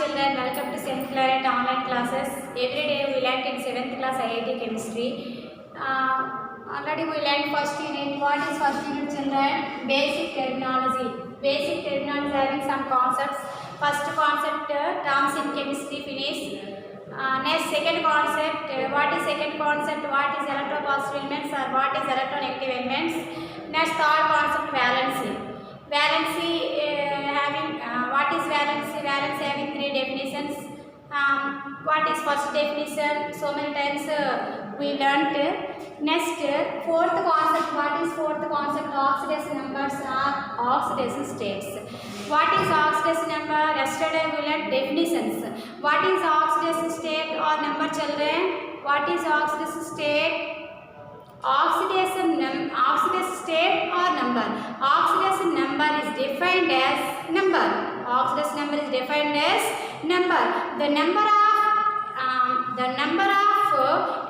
children, welcome to St. Claret online classes. Every day we learnt in 7th class IIT chemistry. Already we learnt first unit. What is first unit, children? Basic terminology. Basic terminology having some concepts. First concept, terms in chemistry finish. Next second concept, what is second concept? What is electropositive elements or what is electronegative elements? Next third concept, valency. Valency having what is valency? Valency having three definitions. What is first definition? So many times we learnt. Next fourth concept. What is fourth concept? Oxidation numbers or oxidation states. What is oxidation number? Yesterday we learnt definitions. What is oxidation state or number, children? What is oxidation state? Oxidation state or number. Oxidation number is defined as number. Oxidation number is defined as number. The number of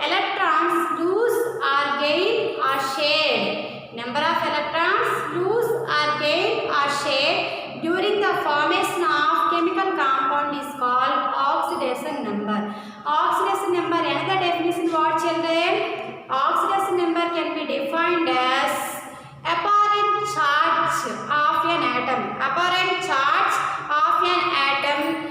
electrons lose or gain or shared. Number of electrons lose or gain or shared during the formation of chemical compound is called oxidation number. Oxidation number, another definition, what, children? Oxidation number can be defined as apparent charge of an atom. Apparent charge of an atom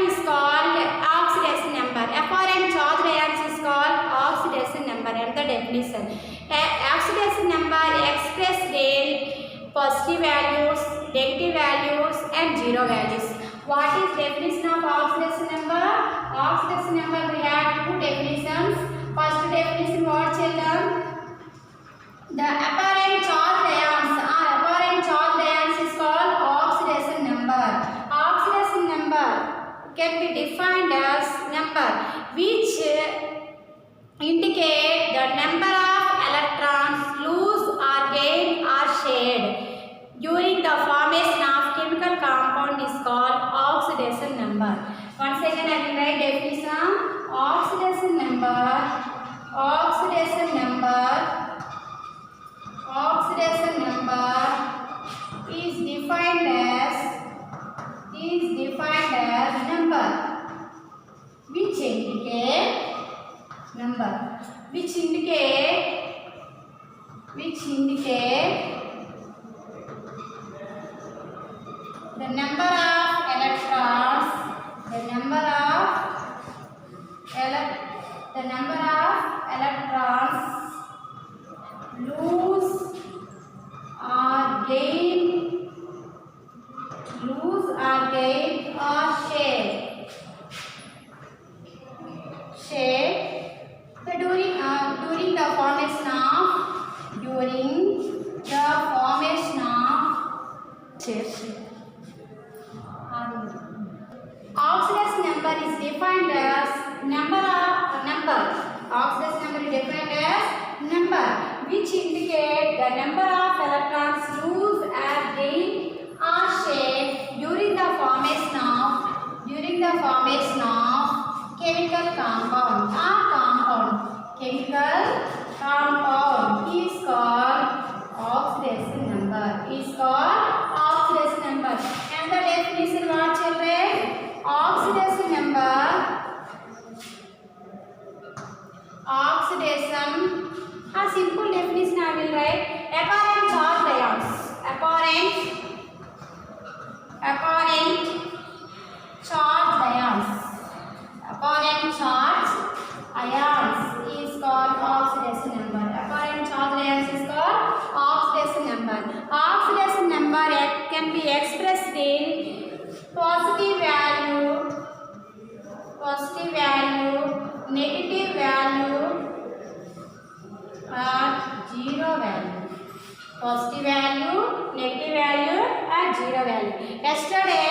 is called oxidation number. Apparent charge ions is called oxidation number. Another definition. Oxidation number expressed in positive values, negative values, and zero values. What is definition of oxidation number? Oxidation number, we have two definitions. First definition, what, children? The apparent charged ions is called oxidation number. Oxidation number can be defined as number which indicate the number of electrons lose or gain or shared during the formation of chemical compound is called oxidation number. Once again I will write definition. Oxidation number is defined as number which indicate the number of electrons lose or gain or share during the formation of oxidation number is defined as number. Oxidation number is defined as number which indicate the number of electrons lose or gain or share during the formation of chemical compound chemical compound is called oxidation number. And the definition, what, children? Oxidation number. Oxidation. A simple definition I will write. Apparent charged ions. Apparent charged ions is called oxidation number. Apparent charged ions is called oxidation number. Oxidation number can be expressed in positive value, negative value, or zero value. Positive value, negative value, and zero value. Yesterday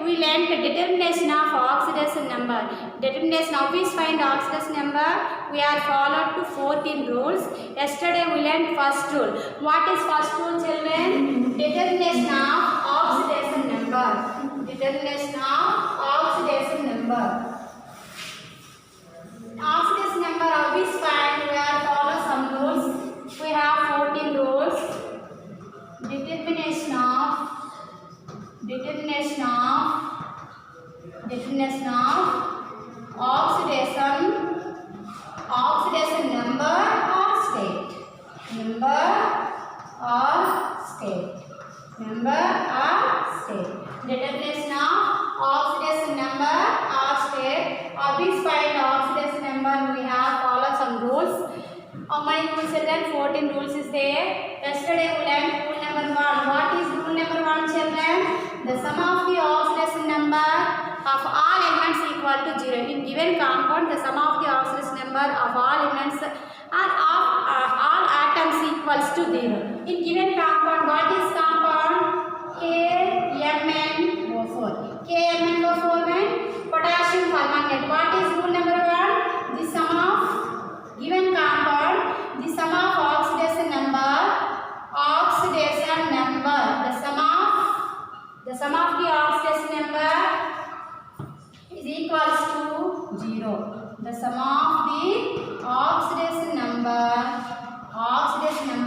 we learnt the determination of oxidation number. Determination, how we find oxidation number? We are followed to 14 rules. Yesterday we learnt first rule. What is first rule, children? Determination of oxidation number. Determination of oxidation number. Oxidation number, how we find? We are follow some rules. We have 14 rules. Determination of determination of oxidation number or state. Number or state. Determination of oxidation number or state. Of this find oxidation number, we have follow some rules. How many rules children? 14 rules is there. Yesterday we learned rule number 1. What is rule number 1 children? The sum of the oxidation number of all elements equal to 0. In given compound, the sum of the oxidation number of all elements or of all atoms equals to 0. In given compound, what is compound? KMnO4. KMnO4 means potassium permanganate. What is rule number 1? The sum of given compound, the sum of oxidation number, the sum of the oxidation number is equals to 0. The sum of the oxidation number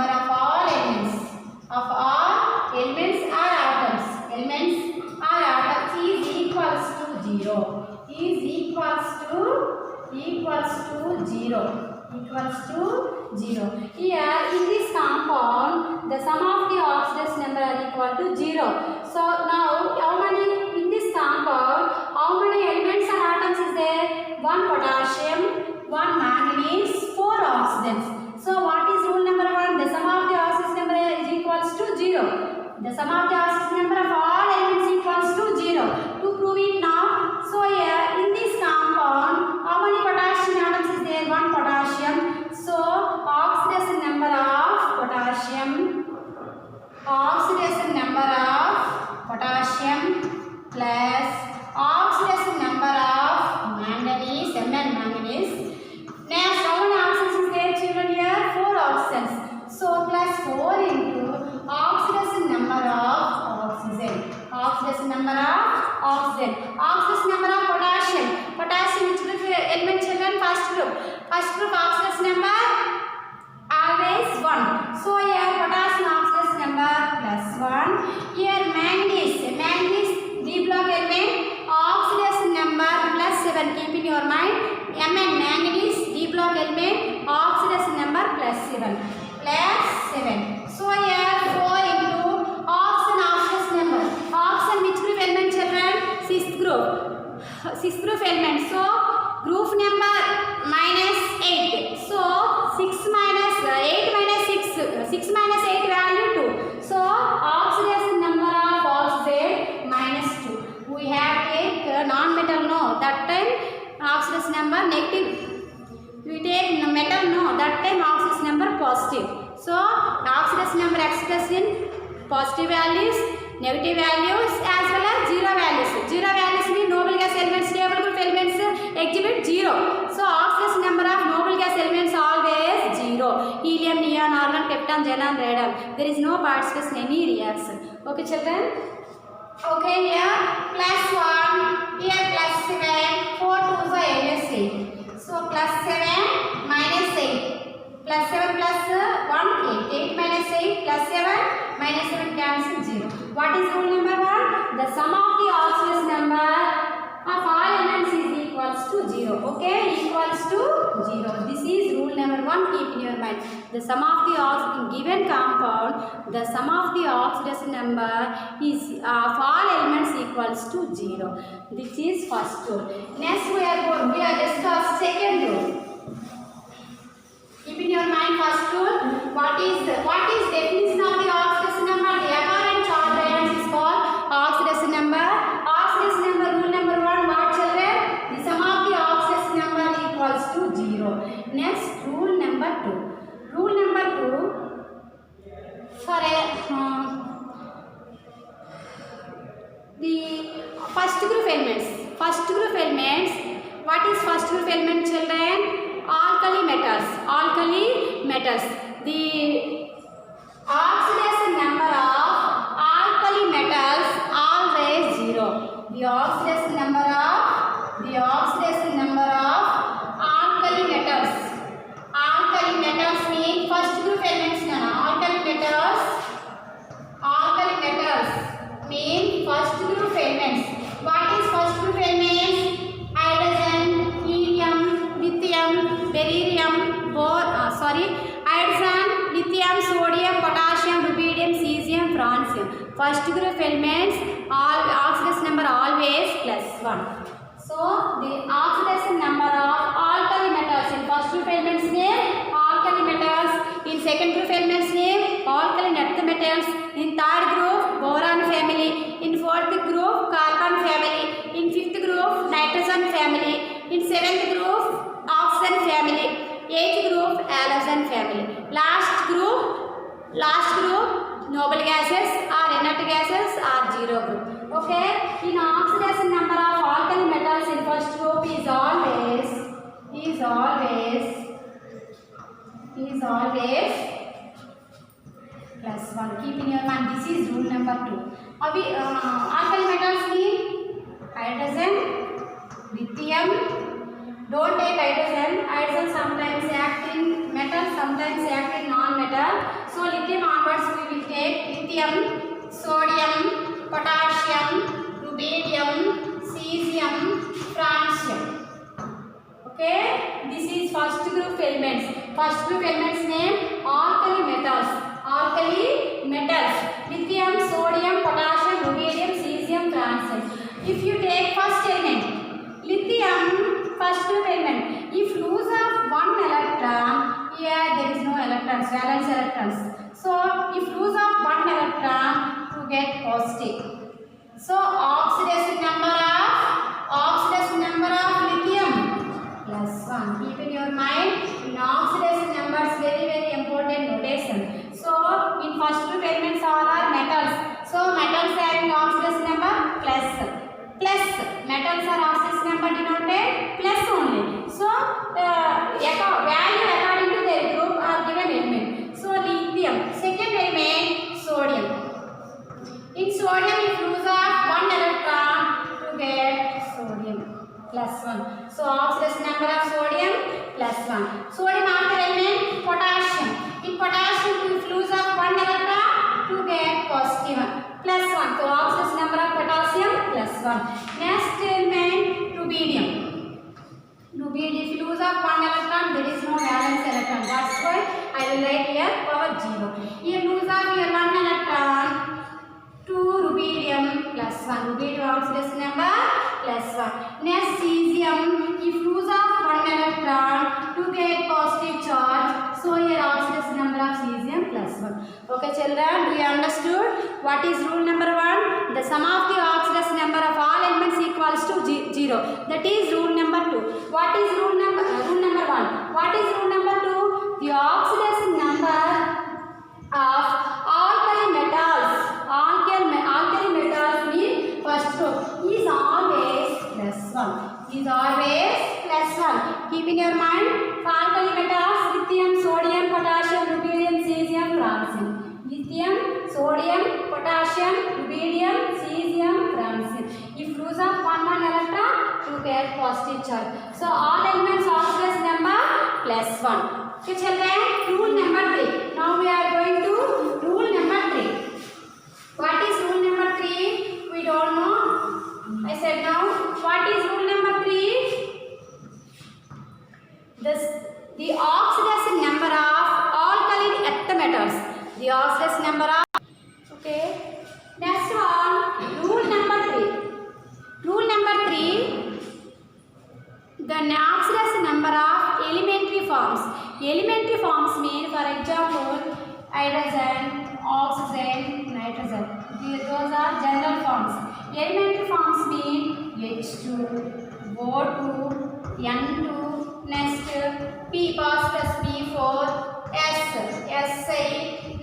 of all elements or atoms is equals to 0. Here in this compound, the sum of the oxidation number are equal to 0. So now in this compound, how many elements or atoms is there? 1 potassium, 1 manganese, 4 oxidants. So what is rule number 1? The sum of the oxidation number is equals to 0. The sum of the oxidation number of all elements equals to 0. To prove it now, so here in this compound, how many potassium atoms is there? 1 potassium. So oxidation number of potassium plus oxidation number of manganese, Mn manganese. Next, how many oxidants is there children here? 4 oxidants. So plus 4 into oxidation number of oxygen. Oxidation number of potassium. Which group element children? First group oxidation number always 1. So here potassium oxidation number plus 1. Here manganese D block element oxidation number plus 7. Keep in your mind. Mn manganese D block element oxidation number plus 7. So here 4 into oxidation number. Oxygen which group element children? 6th group element. So group number -8. So 6 minus 8 value 2. So oxidation number of oxygen -2. We have take non-metal no. That time oxidation number negative. We take metal no. That time oxidation number positive. So oxidation number expressed in positive values, negative values as well as 0 values. 0 values mean noble gas elements, stable group elements exhibit 0. So oxidation number of noble gas elements always 0. Helium, neon, argon, krypton, xenon, radon. There is no participation in any reaction. Okay children? Okay, here plus 1, here plus 7, 4 2 is 8. So plus 7 minus 8. Plus 7 plus 1, 8. 8 minus 8 plus 7 minus 7 cancel 0. What is rule number 1? The sum of the oxidation number of all elements is equals to 0. Okay, equals to 0. This is rule number 1. Keep in your mind. The sum of the given compound, the sum of the oxidation number is of all elements equals to 0. This is first rule. Next we are discuss second rule. Keep in your mind first rule. What is definition of the oxidation number? The apparent charge variance is called oxidation number. Oxidation number rule number 1. What children? The sum of the oxidation number equals to 0. Next rule number 2. Rule number 2 for the first group elements. What is first group element children? Alkali metals. The oxidation number of alkali metals always 0. The oxidation number of alkali metals. Alkali metals mean first group elements. Alkali metals mean first group elements. What is first group elements? First group elements, all oxidation number always +1. So the oxidation number of alkali metals in first group elements name alkali metals, in second group elements name alkaline earth metals, in third group boron family, in fourth group carbon family, in fifth group nitrogen family, in seventh group oxygen family, eighth group halogen family, last group noble gases or inert gases or zero group. Okay, in oxidation number of alkali metals in first group is always +1. Keep in your mind, this is rule number 2. अभी alkali metals की hydrogen, lithium. Don't take hydrogen. Hydrogen sometimes act in metal, sometimes act in non-metal. So lithium onwards we will take lithium, sodium, potassium, rubidium, cesium, francium. Okay, this is first group elements. First group elements name alkali metals. Lithium, sodium, potassium, rubidium, cesium, francium. If you take first element, lithium, first group element, if lose of one electron, here there is no electrons, valence electrons. So if lose of one electron to get positive. So oxidation number of lithium +1. Keep in your mind, in oxidation numbers very important notation. So in first group elements all are metals. So metals having oxidation number plus. Metals are oxidation number denoted plus only. So value according to their group are given element. So lithium, second element sodium. In sodium if lose of one electron to get sodium +1. So oxidation number of sodium +1. Sodium after element potassium. In potassium if lose of one electron to get +1. So oxidation number of potassium +1. Next element rubidium. If you lose of one electron there is no valence electron. That's why I will write here power 0. Here lose of here one electron to rubidium +1. Rubidium oxidation number +1. Next cesium. If lose of one electron to get positive charge. So here oxidation number of cesium +1. Okay children, do you understood what is rule number 1? The sum of the oxidation number of all elements equals to 0. That is rule number 2. What is rule number 1? What is rule number 2? The oxidation number of alkali metals mean first group is always +1. Keep in your mind, for alkali metals lithium, sodium, potassium, rubidium, cesium, francium. Lithium, sodium, potassium, rubidium, cesium, francium. If lose of one electron to get positive charge. So all elements oxidation number +1. Okay children, rule number 3. Now we are going to rule number 3. What is rule number 3? We don't know. I said now. What is rule number 3? The oxidation number of alkaline earth metals. The oxidation number of. Okay. Next one. Rule number 3. Rule number 3. The oxidation number of elementary forms. Elementary forms mean, for example, hydrogen, oxygen, nitrogen. Those are general forms. Elementary forms mean H2, O2, N2, next P phosphorus P4, S, Si,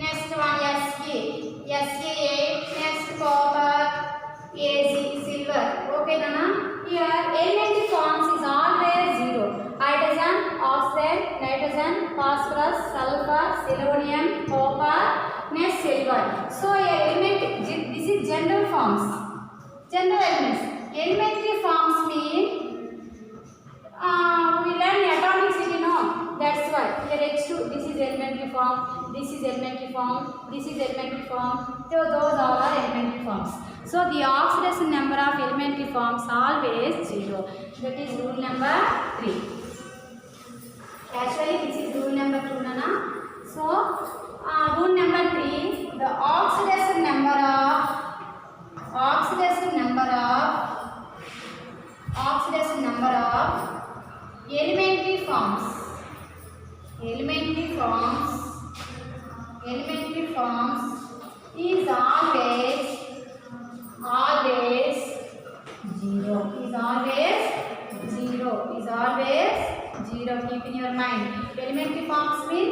next one Sa8, next copper, Ag, silver. Okay, Nana? Here elementary forms is always 0. Hydrogen, oxygen, nitrogen, phosphorus, sulfur, selenium, copper, next silver. So this is general forms. General elements. Elementary forms mean we learn atomicity, no? That's why here H2. This is elementary form. This is elementary form. This is elementary form. So those all are elementary forms. So the oxidation number of elementary forms always 0. That is rule number 3. Actually this is rule number 2, Nana. So Rule number 3, the oxidation number of elementary forms is always 0. Keep in your mind. Elementary forms mean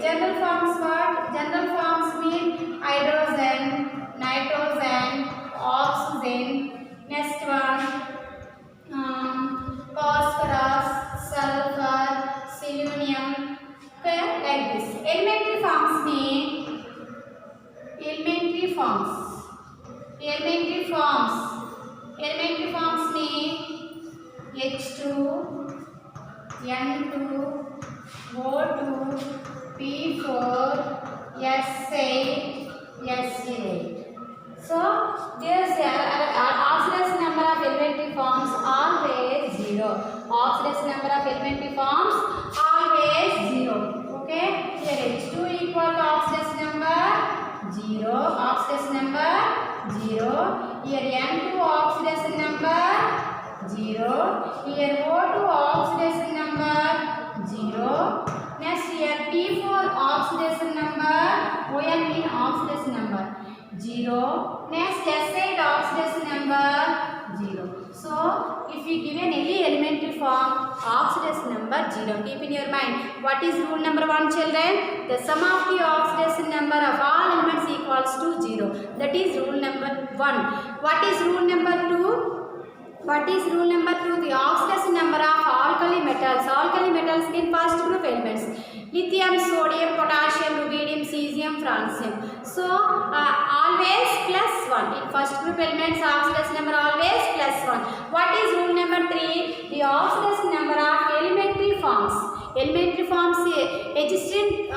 general forms what? General forms mean hydrogen, nitrogen, oxygen. Next one, phosphorus, sulfur, selenium. Okay, like this. Elementary forms mean H2, N2, O2, P4, S8, S8. So there's oxidation number of elementary forms always 0. Oxidation number of elementary forms always 0. Okay, here H2 equal to oxidation number 0. Here N2 oxidation number 0. Here O2 oxidation number 0. Next here P4 oxidation number, ON mean oxidation number 0. Next S8 oxidation number 0. So if we given any elementary form, oxidation number 0. Keep in your mind. What is rule number 1, children? The sum of the oxidation number of all elements equals to 0. That is rule number 1. What is rule number 2? The oxidation number of alkali metals. Alkali metals mean first group elements. Lithium, sodium, potassium, rubidium, cesium, francium. So always plus 1. In first group elements, oxidation number always plus 1. What is rule number 3? The oxidation number of elementary forms. Elementary forms existing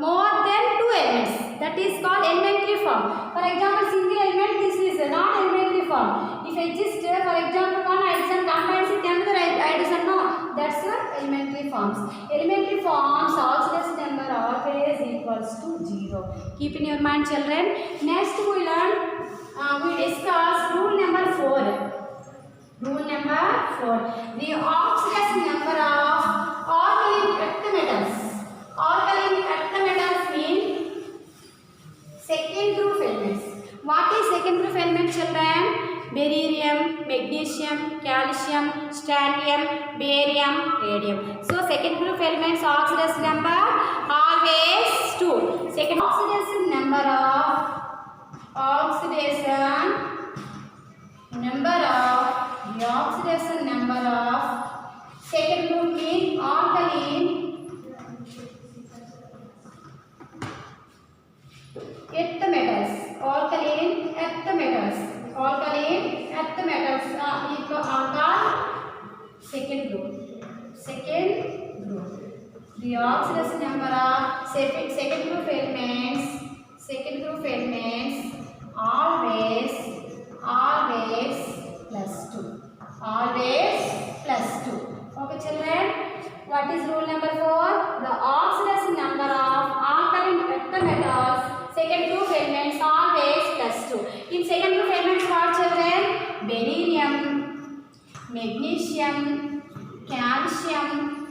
more than 2 elements. That is called elementary form. For example, single element, this is not elementary form. If exist, for example, one hydrogen combines with another hydrogen, no, that's elementary forms. Elementary forms, oxidation number always equals to 0. Keep in your mind, children. Next we discuss rule number 4. The oxidation number of alkaline earth metals. Alkaline earth metals mean second group elements. What is second group element, children? Beryllium, magnesium, calcium, strontium, barium, radium. So second group elements oxidation number always 2. Second oxidation number of second group mean alkaline earth metals. Second group. The oxidation number of second group elements always plus 2. Okay, children. What is rule number 4? The oxidation number of alkaline earth metals second group elements always plus 2. In second group elements what, children? Beryllium, magnesium, calcium,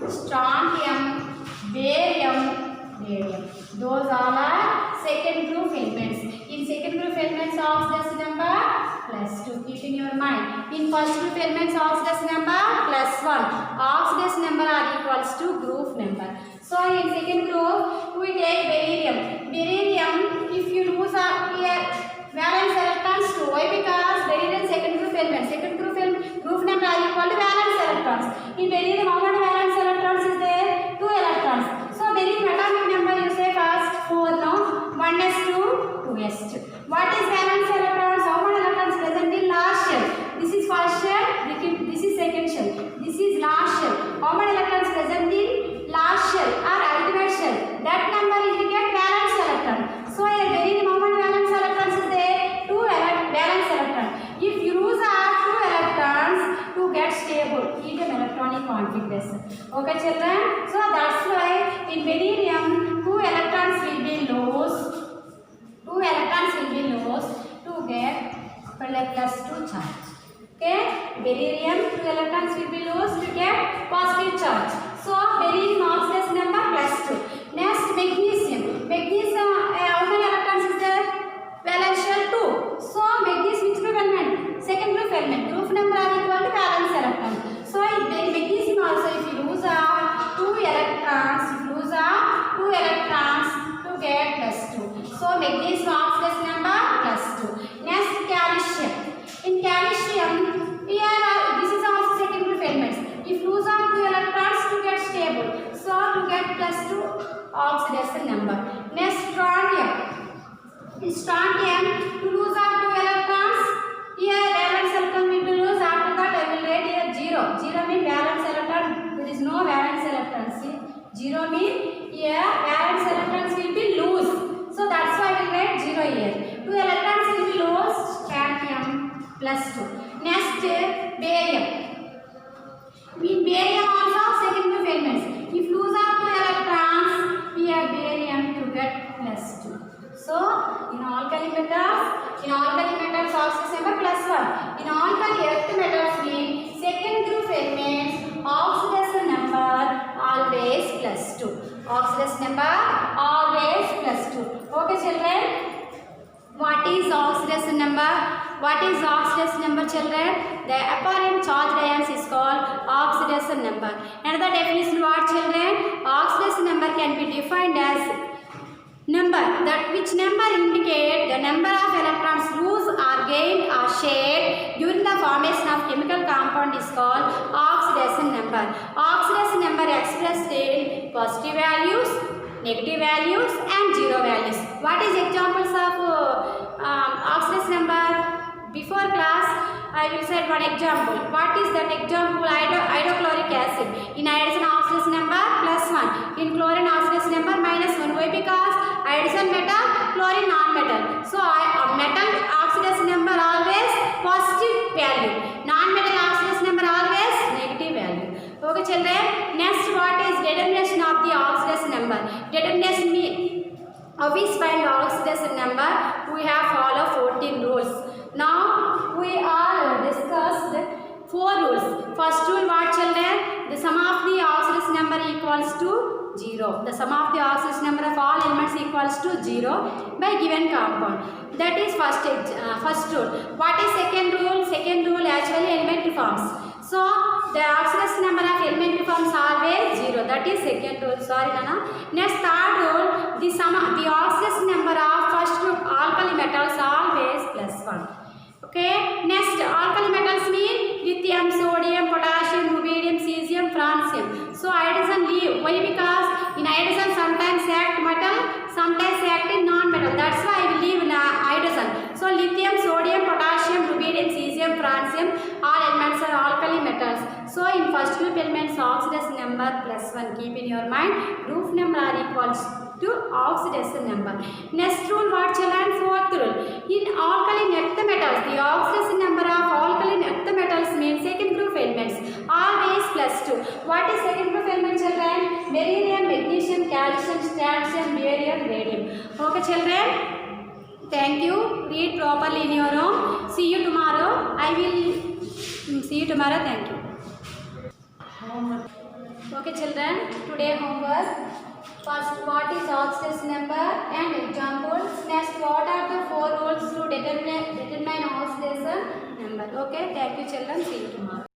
strontium, barium, radium. Those all are second group elements. In second group elements oxidation number plus 2. Keep in your mind. In first group elements oxidation number plus 1. Oxidation number are equals to group number. So in second group we take beryllium. If you lose here valence electrons 2. Why? Because beryllium second group element. Group number are equal to valence electrons. In beryllium how many valence electrons is there? 2 electrons. So beryllium atomic number you say first 4 now. 1s2, 2s2. What is valence electrons? How many electrons present in last shell? This is first shell. This is second shell. This is last shell. How many electrons present in last shell or ultimate shell? That number indicate valence electron. So here beryllium how many valence electrons is there? 2 valence electrons. If you lose 2 electrons to get stable, need an electronic configuration. Okay, children. So that's why in beryllium 2 electrons like +2 charge. Okay, beryllium 2 electrons will be lost to get positive charge. So beryllium oxidation number +2. Next magnesium. Magnesium how many electrons is there? Valence shell 2. So magnesium which group element? Second group element. Group number are equal to valence electron. So magnesium also if you lose 2 electrons, to get +2. So magnesium oxidation number +2. Next calcium. In calcium, here this is also second group elements. If lose 2 electrons to get stable, so to get +2 oxidation number. Next strontium. In strontium, to lose 2 electrons, here valence electron will be lost. After that, I will write here 0. 0 means valence electron. There is no valence electron. See, 0 means here valence electrons will be loose. So that's why I will write 0 here. 2 electrons will be lost. Strontium +2. Next, barium. In barium also second group elements. If lose 2 electrons, here barium to get +2. So in alkali metals oxidation number +1. In alkali earth metals mean second group elements oxidation number always +2. Oxidation number always +2. Okay children. What is oxidation number? What is oxidation number children? The apparent charged ions is called oxidation number. Another definition what children? Oxidation number can be defined as number that which number indicate the number of electrons lost or gained or shared during the formation of chemical compound is called oxidation number. Oxidation number expressed in positive values, negative values and 0 values. What is examples of oxidation number? Before class I will say one example. What is that example? Hydrochloric acid. In hydrogen oxidation number +1. In chlorine oxidation number -1. Why? Because hydrogen metal, chlorine non-metal. So metal oxidation number always positive value. Non-metal oxidation number always negative value. Okay children. Next, what is determination of the oxidation number? Determination means how we find oxidation number? We have follow 14 rules. Now we are discussed 4 rules. First rule what children? The sum of the oxidation number equals to 0. The sum of the oxidation number of all elements equals to 0 by given compound. That is first rule. What is second rule? Second rule actually elementary forms. So the oxidation number of elementary forms always 0. That is second rule. Sorry Nana. Next third rule. The oxidation number of first group alkali metals always +1. Okay. Next, alkali metals mean lithium, sodium, potassium, rubidium, cesium, francium. So hydrogen leave. Why? Because in hydrogen sometimes act metal, sometimes act in non-metal. That's why I will leave hydrogen. So lithium, sodium, potassium, rubidium, cesium, francium, all elements are alkali metals. So in first group elements oxidation number +1. Keep in your mind. Group number are equals to oxidation number. Next rule what children? Fourth rule. In alkaline earth metals, the oxidation number of alkaline earth metals means second group elements always +2. What is second group element children? Beryllium, magnesium, calcium, strontium, barium, radium. Okay children. Thank you. Read properly in your room. See you tomorrow. I will see you tomorrow. Thank you. Okay children. Today homework. First, what is oxidation number and examples. Next, what are the 4 rules to determine oxidation number. Okay, thank you children. See you tomorrow.